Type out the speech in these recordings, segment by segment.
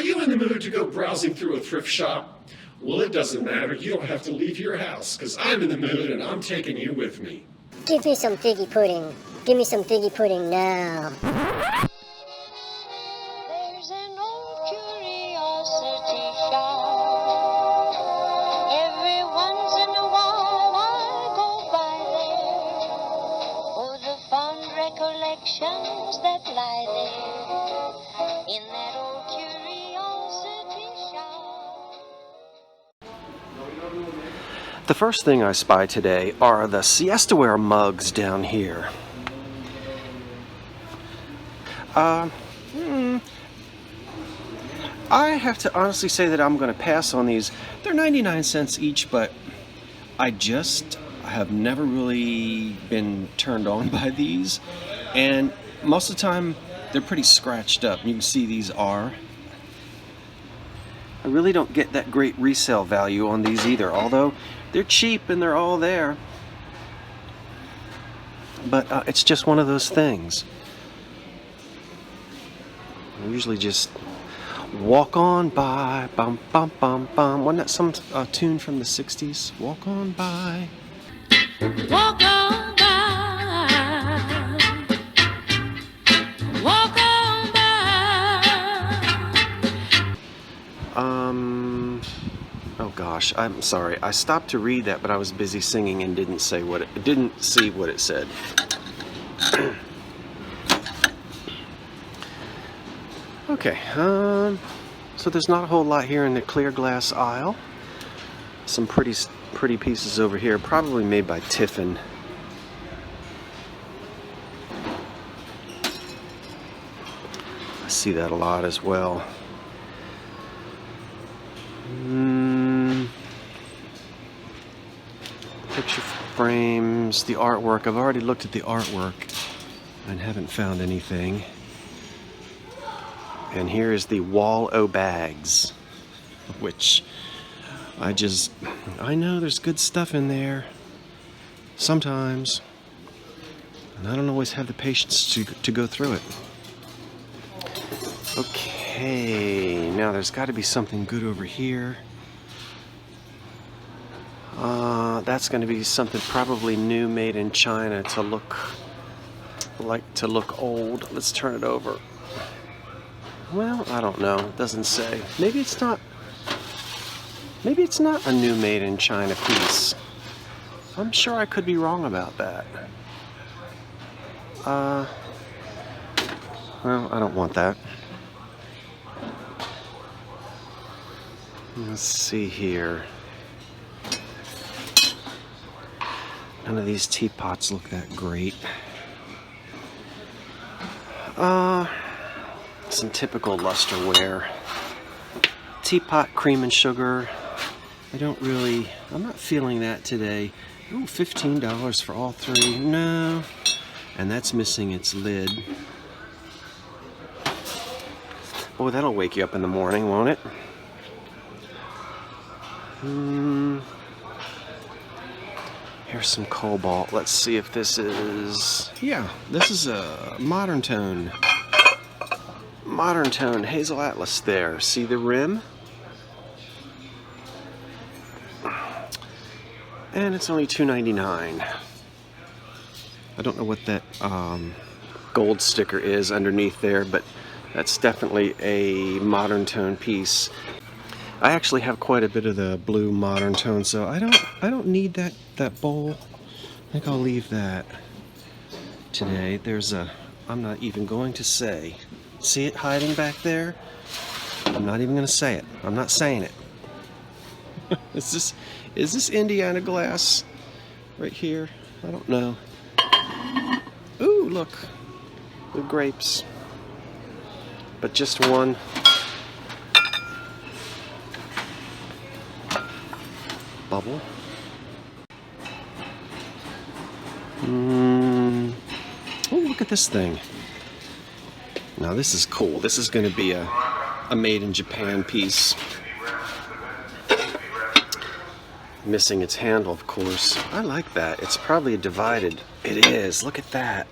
you in the mood to go browsing through a thrift shop? Well, it doesn't matter. You don't have to leave your house, because I'm in the mood and I'm taking you with me. Give me some figgy pudding. Give me some figgy pudding now. There's an old curiosity shop. Every once in a while I go by there for the fond recollections that lie there in that old curiosity shop. The first thing I spy today are the siestaware mugs down here. I have to honestly say that I'm going to pass on these. They're 99 cents each, but I just have never really been turned on by these. And most of the time, they're pretty scratched up. You can see these are. I really don't get that great resale value on these either, although they're cheap and they're all there. But it's just one of those things. I usually just walk on by, bum bum bum bum. Wasn't that some tune from the 60s? Walk on by. Walk on by. Walk on by. Oh gosh, I'm sorry. I stopped to read that, but I was busy singing and didn't see what it said. Okay, so there's not a whole lot here in the clear glass aisle. Some pretty pieces over here, probably made by Tiffin. I see that a lot as well. Picture frames, the artwork. I've already looked at the artwork and haven't found anything. And here is the wall o' bags, which I know there's good stuff in there sometimes, and I don't always have the patience to go through it. Okay, now there's got to be something good over here. That's going to be something probably new, made in China, to look old. Let's turn it over. Well, I don't know. It doesn't say. Maybe it's not a new made in China piece. I'm sure I could be wrong about that. Well, I don't want that. Let's see here. None of these teapots look that great. Some typical lusterware. Teapot, cream and sugar. I'm not feeling that today. Ooh, $15 for all three. No. And that's missing its lid. Boy, that'll wake you up in the morning, won't it? Here's some cobalt. Let's see if this is... Yeah, this is a modern tone. Modern tone Hazel Atlas there. See the rim? And it's only $2.99. I don't know what that gold sticker is underneath there, but that's definitely a modern tone piece. I actually have quite a bit of the blue modern tone, so I don't need that bowl. I think I'll leave that today. I'm not even going to say. See it hiding back there? I'm not even going to say it. I'm not saying it. Is this Indiana glass right here? I don't know. Ooh, look. The grapes. But just one. Bubble. Oh, look at this thing. Now this is cool. This is going to be a made in Japan piece. Missing its handle, of course. I like that. It's probably a divided. It is. Look at that.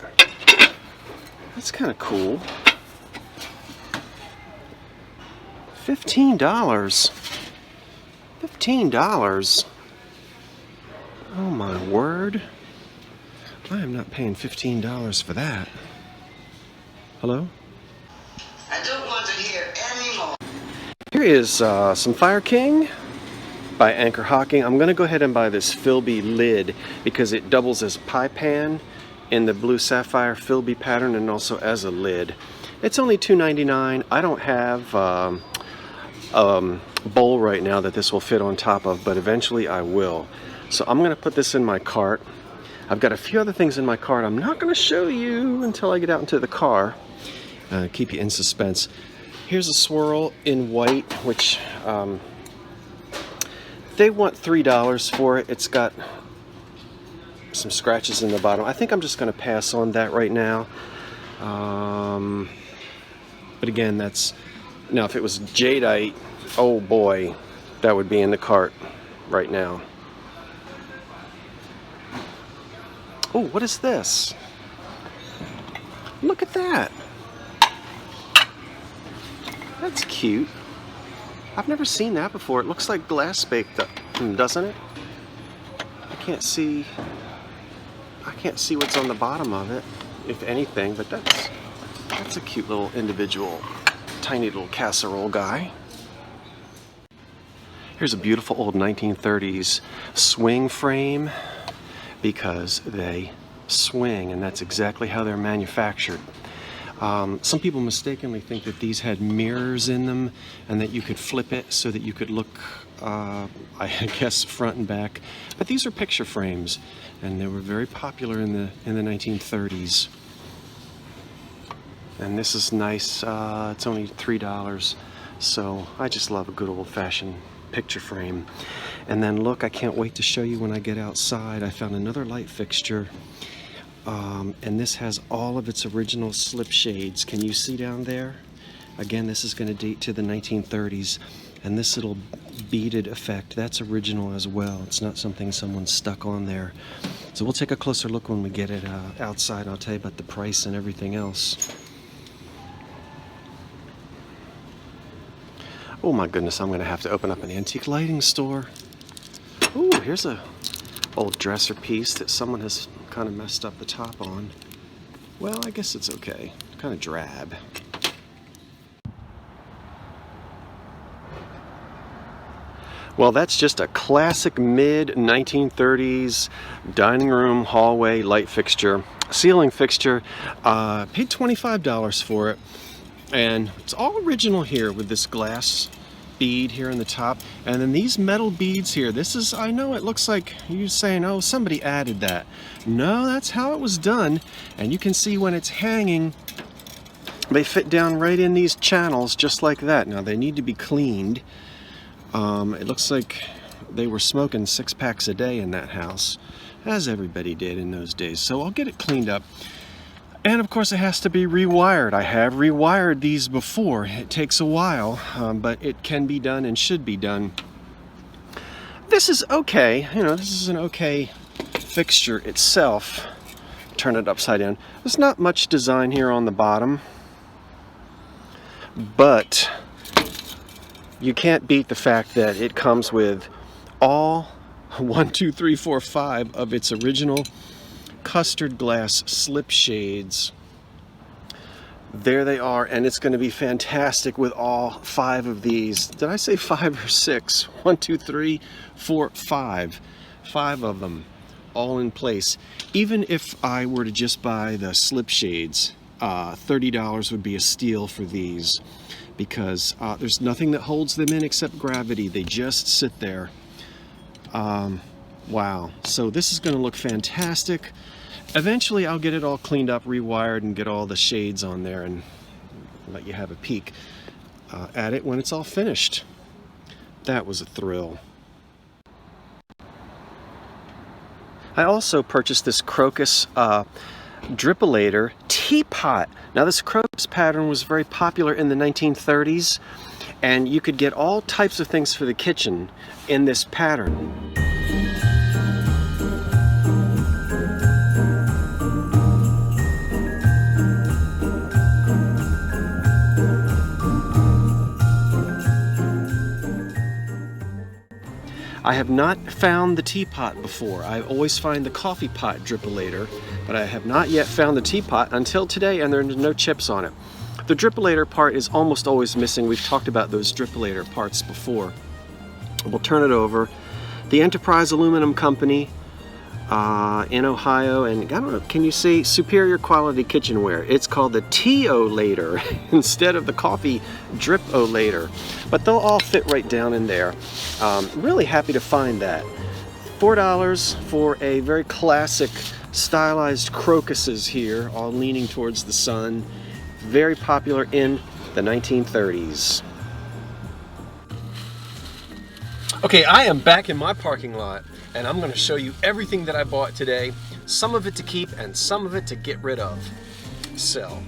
That's kind of cool. $15. $15. Oh my word. I am not paying $15 for that. Hello? I don't want to hear any more. Here is some Fire King by Anchor Hocking. I'm going to go ahead and buy this Philby lid because it doubles as pie pan in the blue sapphire Philby pattern and also as a lid. It's only $2.99. I don't have a bowl right now that this will fit on top of, but eventually I will. So I'm going to put this in my cart. I've got a few other things in my cart I'm not going to show you until I get out into the car. Keep you in suspense. Here's a swirl in white, which they want $3 for it. It's got some scratches in the bottom. I think I'm just going to pass on that right now. But again, that's... Now, if it was jadeite, oh boy, that would be in the cart right now. Oh, what is this? Look at that. That's cute. I've never seen that before. It looks like glass baked up, doesn't it? I can't see what's on the bottom of it, if anything, but that's a cute little individual, tiny little casserole guy. Here's a beautiful old 1930s swing frame because they swing, and that's exactly how they're manufactured. Some people mistakenly think that these had mirrors in them and that you could flip it so that you could look, I guess, front and back. But these are picture frames, and they were very popular in the 1930s. And this is nice. It's only $3, so I just love a good old-fashioned picture frame. And then look, I can't wait to show you when I get outside. I found another light fixture. And this has all of its original slip shades. Can you see down there? Again, this is going to date to the 1930s, and this little beaded effect, that's original as well. It's not something someone stuck on there. So we'll take a closer look when we get it outside. I'll tell you about the price and everything else. Oh my goodness, I'm going to have to open up an antique lighting store. Ooh, here's a old dresser piece that someone has kind of messed up the top on. Well, I guess it's okay. Kind of drab. Well, that's just a classic mid-1930s dining room hallway light fixture, ceiling fixture. Paid $25 for it, and it's all original here with this glass bead here in the top, and then these metal beads here. This is, I know it looks like you're saying, oh, somebody added that. No, that's how it was done, and you can see when it's hanging, they fit down right in these channels just like that. Now, they need to be cleaned. It looks like they were smoking 6 packs a day in that house, as everybody did in those days. So I'll get it cleaned up. And of course it has to be rewired. I have rewired these before. It takes a while, but it can be done and should be done. This is okay. You know, this is an okay fixture itself. Turn it upside down. There's not much design here on the bottom, but you can't beat the fact that it comes with all 1, 2, 3, 4, 5 of its original custard glass slip shades. There they are, and it's going to be fantastic with all 5 of these. Did I say 5 or 6? 1, 2, 3, 4, 5. 5 of them, all in place. Even if I were to just buy the slip shades, $30 would be a steal for these, because there's nothing that holds them in except gravity. They just sit there. Wow. So this is going to look fantastic. Eventually I'll get it all cleaned up, rewired, and get all the shades on there and let you have a peek at it when it's all finished. That was a thrill. I also purchased this crocus dripillator teapot. Now, this crocus pattern was very popular in the 1930s, and you could get all types of things for the kitchen in this pattern. I have not found the teapot before. I always find the coffee pot drippolator, but I have not yet found the teapot until today, and there's no chips on it. The drippolator part is almost always missing. We've talked about those drippolator parts before. We'll turn it over. The Enterprise Aluminum Company in Ohio, and I don't know, can you see Superior Quality Kitchenware? It's called the Tea-O-Lator instead of the coffee drip-O-Lator, but they'll all fit right down in there. Really happy to find that. $4 for a very classic stylized crocuses here, all leaning towards the sun. Very popular in the 1930s. Okay, I am back in my parking lot, and I'm going to show you everything that I bought today. Some of it to keep and some of it to get rid of. So,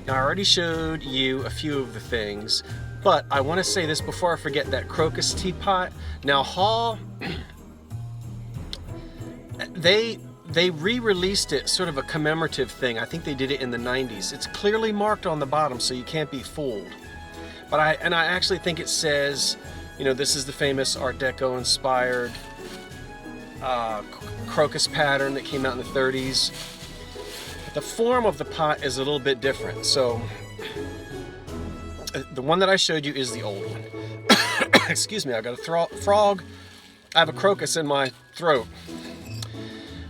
now I already showed you a few of the things, but I want to say this before I forget, that crocus teapot. Now Hall, they re-released it, sort of a commemorative thing. I think they did it in the 90s. It's clearly marked on the bottom, so you can't be fooled. But I actually think it says, you know, this is the famous Art Deco inspired crocus pattern that came out in the 30s. But the form of the pot is a little bit different. So the one that I showed you is the old one. Excuse me, I got a frog. I have a crocus in my throat.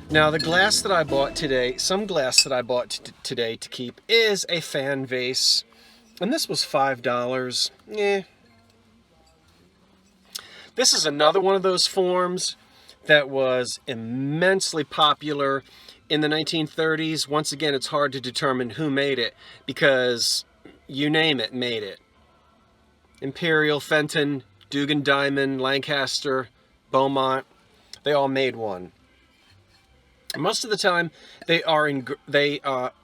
Now the glass that I bought today, some glass that I bought today to keep, is a fan vase. And this was $5. This is another one of those forms that was immensely popular in the 1930s. Once again, it's hard to determine who made it because you name it made it. Imperial, Fenton, Dugan Diamond, Lancaster, Beaumont, they all made one. Most of the time they are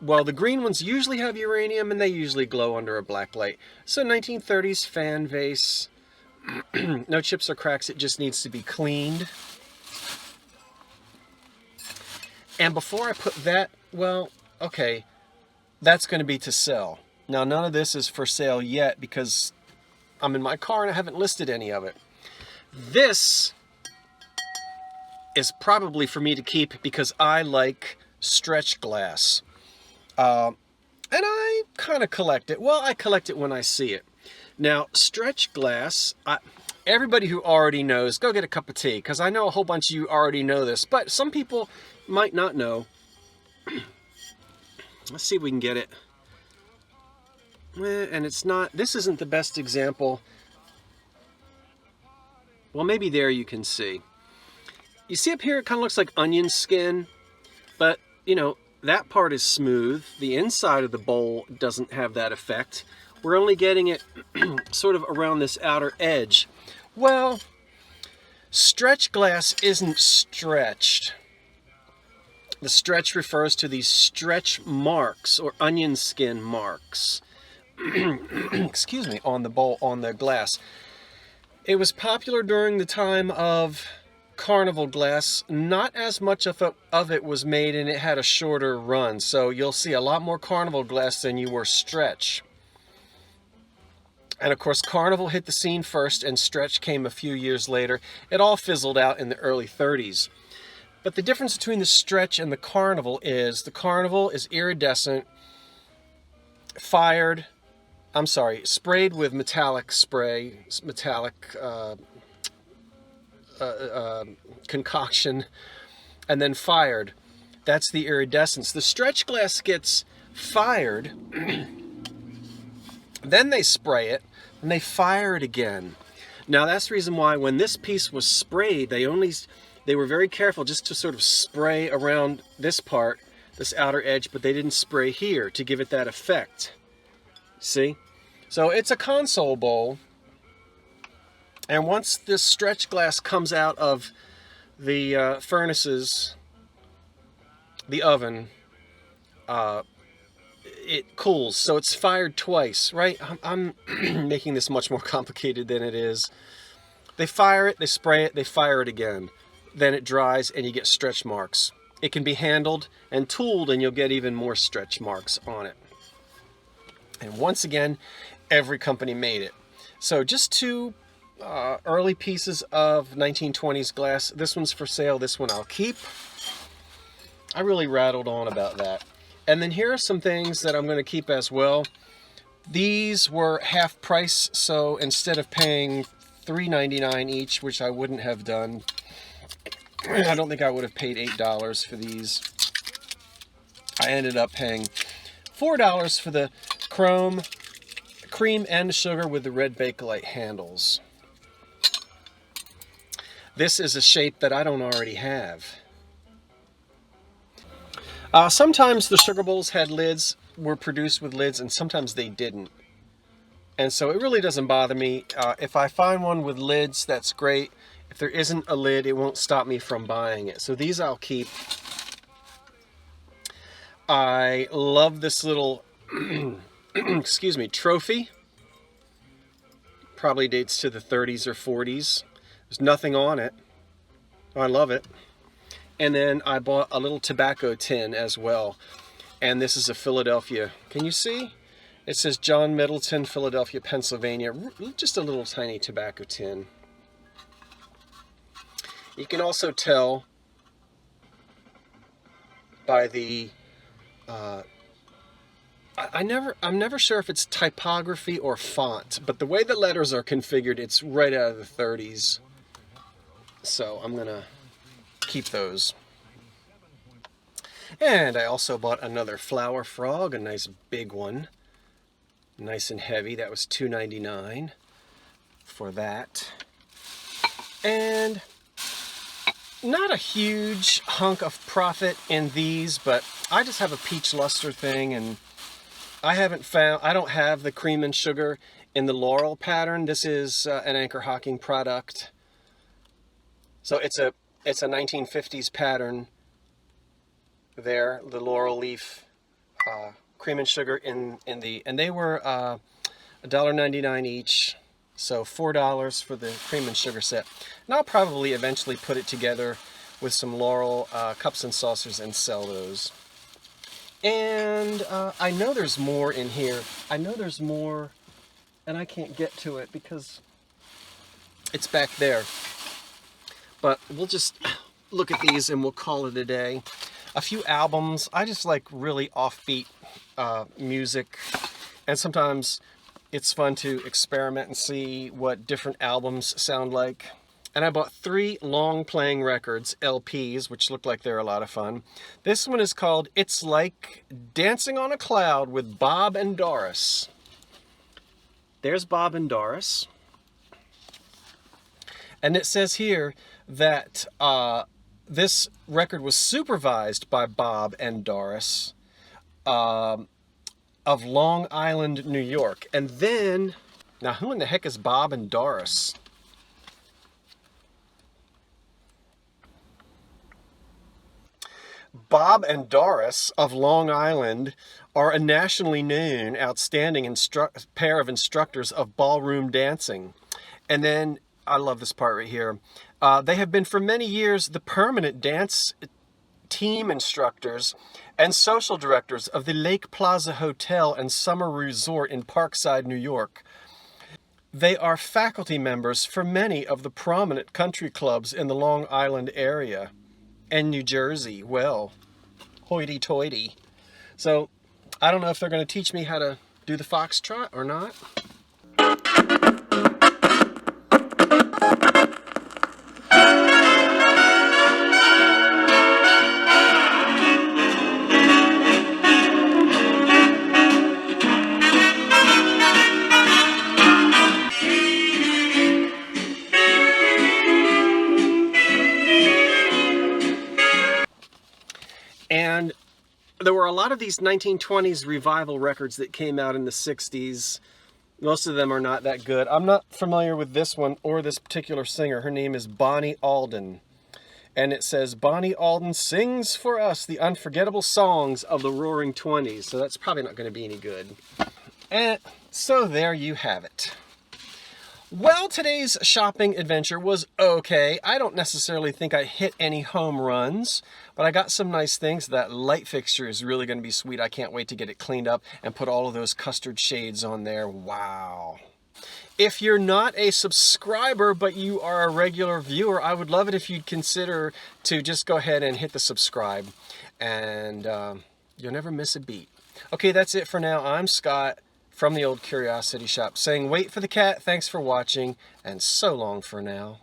well, the green ones usually have uranium and they usually glow under a black light. So 1930s fan vase. No chips or cracks, it just needs to be cleaned. And before I put that, well, okay, that's going to be to sell. Now none of this is for sale yet because I'm in my car and I haven't listed any of it. This is probably for me to keep because I like stretch glass. And I kind of collect it. Well, I collect it when I see it. Now, stretch glass, everybody who already knows, go get a cup of tea, because I know a whole bunch of you already know this, but some people might not know. Let's see if we can get it. And it's not, this isn't the best example. Well, maybe there you can see. You see up here, it kind of looks like onion skin, but, you know, that part is smooth. The inside of the bowl doesn't have that effect. We're only getting it sort of around this outer edge. Well, stretch glass isn't stretched. The stretch refers to these stretch marks or onion skin marks. Excuse me, on the bowl, on the glass. It was popular during the time of carnival glass. Not as much of it was made, and it had a shorter run. So you'll see a lot more carnival glass than you were stretch. And of course, carnival hit the scene first and stretch came a few years later. It all fizzled out in the early 30s. But the difference between the stretch and the carnival is iridescent, sprayed with metallic spray, metallic concoction, and then fired. That's the iridescence. The stretch glass gets fired, then they spray it, and they fire it again. Now that's the reason why when this piece was sprayed, they were very careful just to sort of spray around this part, this outer edge, but they didn't spray here to give it that effect. See? So it's a console bowl, and once this stretch glass comes out of the furnaces, the oven, it cools, so it's fired twice, right? I'm making this much more complicated than it is. They fire it, they spray it, they fire it again. Then it dries and you get stretch marks. It can be handled and tooled and you'll get even more stretch marks on it. And once again, every company made it. So just to early pieces of 1920s glass. This one's for sale. This one I'll keep. I really rattled on about that. And then here are some things that I'm going to keep as well. These were half price, so instead of paying $3.99 each, which I wouldn't have done, I don't think I would have paid $8 for these. I ended up paying $4 for the chrome cream and sugar with the red Bakelite handles. This is a shape that I don't already have. Sometimes the sugar bowls had lids, were produced with lids, and sometimes they didn't. And so it really doesn't bother me. If I find one with lids, that's great. If there isn't a lid, it won't stop me from buying it. So these I'll keep. I love this little, excuse me, trophy. Probably dates to the 30s or 40s. There's nothing on it. I love it. And then I bought a little tobacco tin as well. And this is a Philadelphia. Can you see? It says John Middleton, Philadelphia, Pennsylvania. Just a little tiny tobacco tin. You can also tell by the I'm never sure if it's typography or font, but the way the letters are configured, it's right out of the 30s. So I'm gonna keep those. And I also bought another flower frog, a nice big one, nice and heavy. That was $2.99 for that. And not a huge hunk of profit in these, but I just have a peach luster thing, and I don't have the cream and sugar in the laurel pattern. This is an Anchor Hocking product. So it's a 1950s pattern there, the laurel leaf, cream and sugar and they were $1.99 each. So $4 for the cream and sugar set. And I'll probably eventually put it together with some laurel cups and saucers and sell those. And I know there's more in here. I know there's more, and I can't get to it because it's back there. But we'll just look at these and we'll call it a day. A few albums. I just like really offbeat music. And sometimes it's fun to experiment and see what different albums sound like. And I bought 3 long playing records, LPs, which look like they're a lot of fun. This one is called It's Like Dancing on a Cloud with Bob and Doris. There's Bob and Doris. And it says here that this record was supervised by Bob and Doris of Long Island, New York. And then, now who in the heck is Bob and Doris? Bob and Doris of Long Island are a nationally known, outstanding pair of instructors of ballroom dancing. And then, I love this part right here. They have been for many years the permanent dance team instructors and social directors of the Lake Plaza Hotel and Summer Resort in Parkside, New York. They are faculty members for many of the prominent country clubs in the Long Island area and New Jersey. Well, hoity-toity. So, I don't know if they're going to teach me how to do the foxtrot or not. And there were a lot of these 1920s revival records that came out in the 60s. Most of them are not that good. I'm not familiar with this one or this particular singer. Her name is Bonnie Alden. And it says, Bonnie Alden sings for us the unforgettable songs of the Roaring Twenties. So that's probably not going to be any good. And so there you have it. Well, today's shopping adventure was okay. I don't necessarily think I hit any home runs, but I got some nice things. That light fixture is really going to be sweet. I can't wait to get it cleaned up and put all of those custard shades on there. Wow. If you're not a subscriber, but you are a regular viewer, I would love it if you'd consider to just go ahead and hit the subscribe, and you'll never miss a beat. Okay, that's it for now. I'm Scott from the Old Curiosity Shop saying wait for the cat. Thanks for watching, and so long for now.